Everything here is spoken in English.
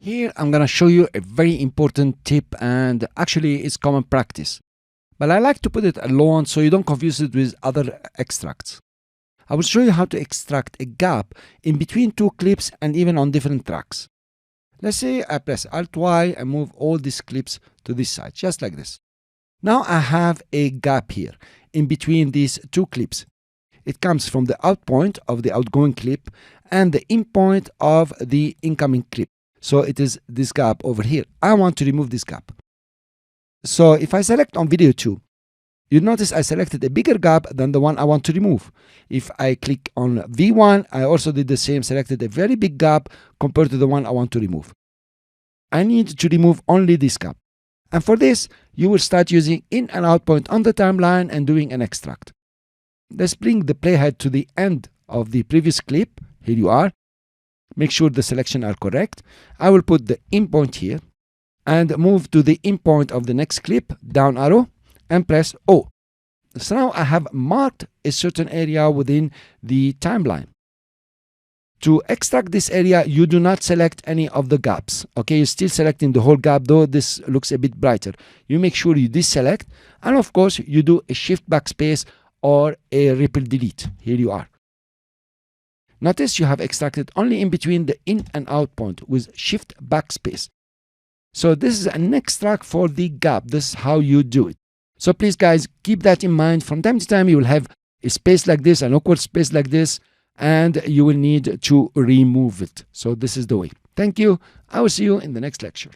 Here I'm going to show you a very important tip, and actually it's common practice. But I like to put it alone so you don't confuse it with other extracts. I will show you how to extract a gap in between two clips and even on different tracks. Let's say I press Alt-Y and move all these clips to this side, just like this. Now I have a gap here in between these two clips. It comes from the out point of the outgoing clip and the in point of the incoming clip. So it is this gap over here. I want to remove this gap. So if I select on video 2, you notice I selected a bigger gap than the one I want to remove. If I click on V1, I also did the same, selected a very big gap compared to the one I want to remove. I need to remove only this gap. And for this, you will start using in and out point on the timeline and doing an extract. Let's bring the playhead to the end of the previous clip. Here you are. Make sure the selection are correct. I will put the in point here and move to the in point of the next clip, down arrow, and press O. So now I have marked a certain area within the timeline. To extract this area, you do not select any of the gaps. Okay, you're still selecting the whole gap, though this looks a bit brighter. You make sure you deselect, and of course, you do a shift backspace or a ripple delete. Here you are. Notice you have extracted only in between the in and out point with shift backspace. So this is an extract for the gap. This is how you do it. So please guys, keep that in mind. From time to time you will have a space like this, an awkward space like this, and you will need to remove it. So this is the way. Thank you. I will see you in the next lecture.